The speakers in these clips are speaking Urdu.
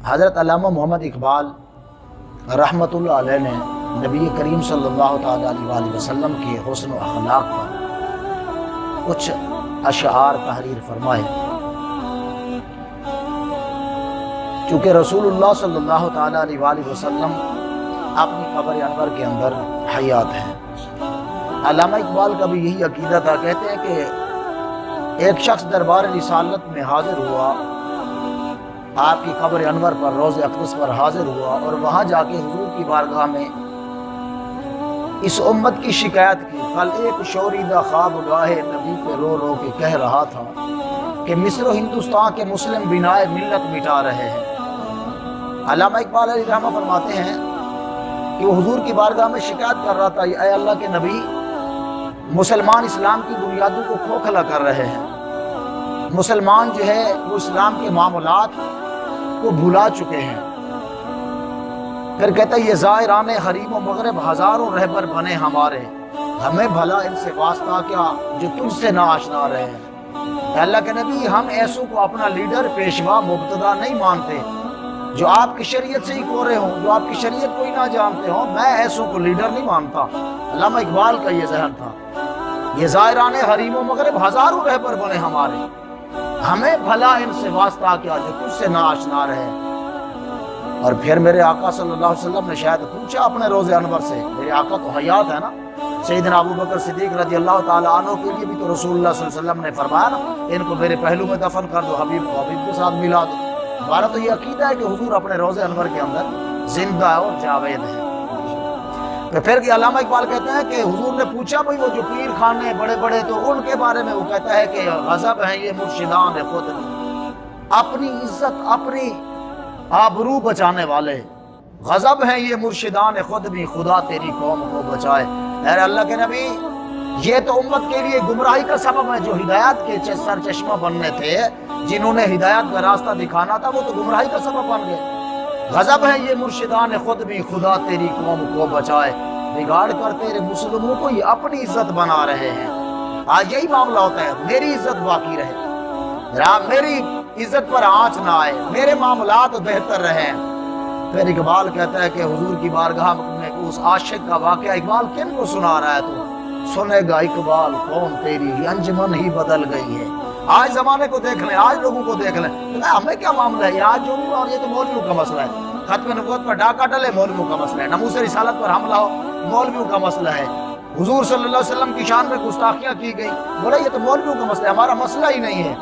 حضرت علامہ محمد اقبال رحمۃ اللہ علیہ نے نبی کریم صلی اللہ تعالیٰ علیہ وسلم کے حسن و اخلاق پر کچھ اشعار تحریر فرمائے۔ چونکہ رسول اللہ صلی اللہ تعالیٰ علیہ وسلم اپنی قبر انور کے اندر حیات ہیں۔ علامہ اقبال کا بھی یہی عقیدہ تھا۔ کہتے ہیں کہ ایک شخص دربار رسالت میں حاضر ہوا، آپ کی قبر انور پر روضہ اقدس پر حاضر ہوا، اور وہاں جا کے حضور کی بارگاہ میں اس امت کی شکایت کی۔ کل ایک شوریدہ خواب گاہ نبی پہ رو رو کے کہہ رہا تھا کہ مصر و ہندوستان کے مسلم بنائے ملت مٹا رہے ہیں۔ علامہ اقبال علیہ رحمہ فرماتے ہیں کہ وہ حضور کی بارگاہ میں شکایت کر رہا تھا، اے اللہ کے نبی، مسلمان اسلام کی بنیادوں کو کھوکھلا کر رہے ہیں، مسلمان جو ہے وہ اسلام کے معاملات کو بھلا چکے ہیں۔ پھر کہتا ہے یہ زائران حریم و مغرب ہزاروں رہبر بنے ہمارے، ہمیں بھلا ان سے واسطہ کیا جو تجھ سے نہ آشنا رہے ہیں۔ اے اللہ کے نبی، ہم ایسوں کو اپنا لیڈر پیشوا مبتدا نہیں مانتے جو آپ کی شریعت سے ہی کورے ہوں، جو آپ کی شریعت کو ہی نہ جانتے ہوں، میں ایسوں کو لیڈر نہیں مانتا۔ علامہ اقبال کا یہ ذہن تھا، یہ زائران حریم و مغرب ہزاروں رہبر بنے ہمارے، ہمیں بھلا ان سے واسطہ کیا جو تجھ سے نہ آشنا رہے۔ اور پھر میرے آقا صلی اللہ علیہ وسلم نے شاید پوچھا اپنے روضہ انور سے، میرے آقا تو حیات ہے نا، سیدنا ابو بکر صدیق رضی اللہ تعالیٰ عنہ کے لیے بھی تو رسول اللہ صلی اللہ علیہ وسلم نے فرمایا نا، ان کو میرے پہلو میں دفن کر دو، حبیب کو حبیب کے ساتھ ملا دو۔ ہمارا تو یہ عقیدہ ہے کہ حضور اپنے روضہ انور کے اندر زندہ ہے اور جاوید ہے۔ پھر کہ علامہ اقبال کہتے ہیں کہ حضور نے پوچھا بھئی وہ جو پیر خانے بڑے بڑے تو ان کے بارے میں، وہ کہتا ہے کہ غضب ہیں یہ مرشدان خود اپنی عزت اپنی آبرو بچانے والے، غضب ہیں یہ مرشدان خود بھی خدا تیری قوم کو بچائے۔ اے اللہ کے نبی، یہ تو امت کے لیے گمراہی کا سبب ہے، جو ہدایات کے سر چشمہ بننے تھے، جنہوں نے ہدایت کا راستہ دکھانا تھا، وہ تو گمراہی کا سبب بن گئے۔ غضب ہے یہ مرشدان خود بھی خدا تیری قوم کو بچائے، بگاڑ کر تیرے مسلموں کو یہ اپنی عزت بنا رہے ہیں۔ آج یہی معاملہ ہوتا ہے، میری عزت باقی رہے، میری عزت پر آنچ نہ آئے، میرے معاملات بہتر رہیں۔ پھر اقبال کہتا ہے کہ حضور کی بارگاہ میں اس عاشق کا واقعہ اقبال کن کو سنا رہا ہے؟ تو سنے گا اقبال قوم تیری انجمن ہی بدل گئی ہے۔ آج زمانے کو دیکھ لیں، آج لوگوں کو دیکھ لیں، ہمیں کیا معاملہ ہے یہ آج جو بھی، اور یہ تو مولویوں کا مسئلہ ہے، ختم نبوت پر ڈاکہ ڈلے مولویوں کا مسئلہ ہے، ناموس رسالت پر حملہ ہو مولویوں کا مسئلہ ہے، حضور صلی اللہ علیہ وسلم کی شان میں گستاخیاں کی گئی، بولا یہ تو مولویوں کا مسئلہ ہے، ہمارا مسئلہ ہی نہیں ہے۔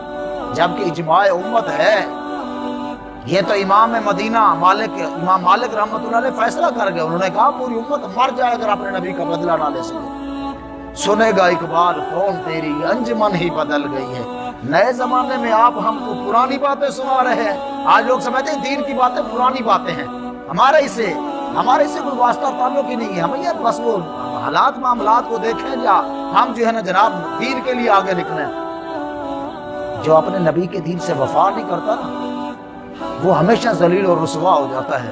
جبکہ اجماع امت ہے، یہ تو امام مدینہ امام مالک رحمۃ اللہ علیہ فیصلہ کر گئے، انہوں نے کہا پوری امت مر جائے اگر اپنے نبی کا بدلہ نہ لے سکے۔ سنے گا اقبال قوم تیری انجمن ہی بدل گئی ہے۔ نئے زمانے میں آپ ہم کو پرانی باتیں سنا رہے ہیں۔ آج لوگ سمجھتے ہیں دین کی باتیں پرانی باتیں ہیں، ہمارے اس سے کوئی واسطہ تعلق ہی نہیں ہے، ہمیں یہ بس وہ حالات معاملات کو دیکھیں یا ہم جو ہے نا جناب دین کے لیے آگے نکلیں۔ جو اپنے نبی کے دین سے وفا نہیں کرتا نا، وہ ہمیشہ ذلیل اور رسوا ہو جاتا ہے۔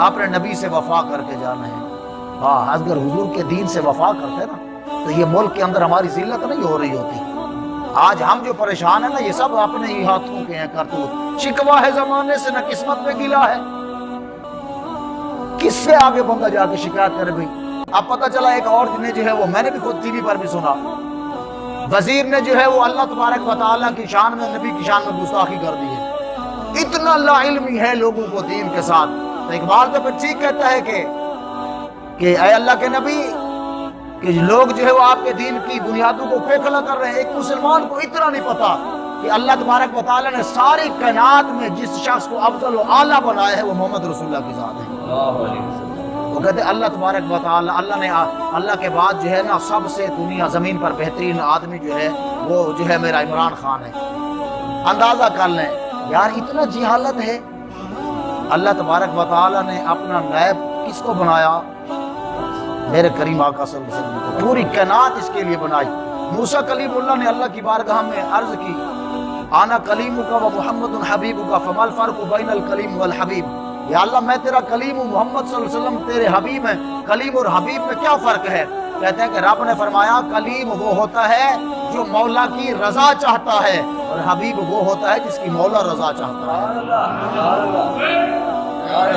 اپنے نبی سے وفا کر کے جانا ہے۔ ہاں، اگر حضور کے دین سے وفا کرتے نا تو یہ ملک کے اندر ہماری ذلت نہیں ہو رہی ہوتی۔ آج ہم جو پریشان ہیں نا، یہ سب اپنے ہی ہاتھوں کے ہیں کرتوت۔ شکوہ ہے زمانے سے نہ قسمت پہ گلا ہے، کس سے آگے بندہ جا کے شکایت کرے بھائی؟ اب پتہ چلا ایک اور نے جو ہے وہ، میں نے بھی خود ٹی وی پر بھی سنا، وزیر نے جو ہے وہ اللہ تبارک و تعالیٰ کی شان میں، نبی کی شان میں گستاخی کر دی ہے۔ اتنا لا علمی ہے لوگوں کو دین کے ساتھ۔ تو اقبال تو پھر ٹھیک کہتا ہے کہ اے اللہ کے نبی، کہ لوگ جو ہے وہ آپ کے دین کی بنیادوں کو کھوکھلا کر رہے ہیں۔ ایک مسلمان کو اتنا نہیں پتا کہ اللہ تبارک و تعالیٰ نے ساری کائنات میں جس شخص کو افضل و اعلیٰ بنایا ہے وہ محمد رسول اللہ کی ذات ہے۔ وہ کہتے ہیں اللہ تبارک و تعالیٰ، اللہ کے بعد جو ہے نا سب سے دنیا زمین پر بہترین آدمی جو ہے وہ جو ہے میرا عمران خان ہے۔ اندازہ کر لیں یار، اتنا جہالت ہے۔ اللہ تبارک و تعالیٰ نے اپنا نائب کس کو بنایا؟ میرے کریم آقا صلی اللہ علیہ وسلم کو۔ پوری کائنات اس کے لیے بنائی۔ موسیٰ کلیم اللہ نے اللہ کی بارگاہ میں عرض کی، آنا کلیمک و محمد حبیبک فما الفرق بین الکلیم والحبیب۔ یا اللہ میں تیرا کلیم ہوں، محمد صلی اللہ علیہ وسلم تیرے حبیب ہیں، کلیم اور حبیب میں کیا فرق ہے؟ کہتے ہیں کہ رب نے فرمایا کلیم وہ ہوتا ہے جو مولا کی رضا چاہتا ہے، اور حبیب وہ ہوتا ہے جس کی مولا رضا چاہتا ہے۔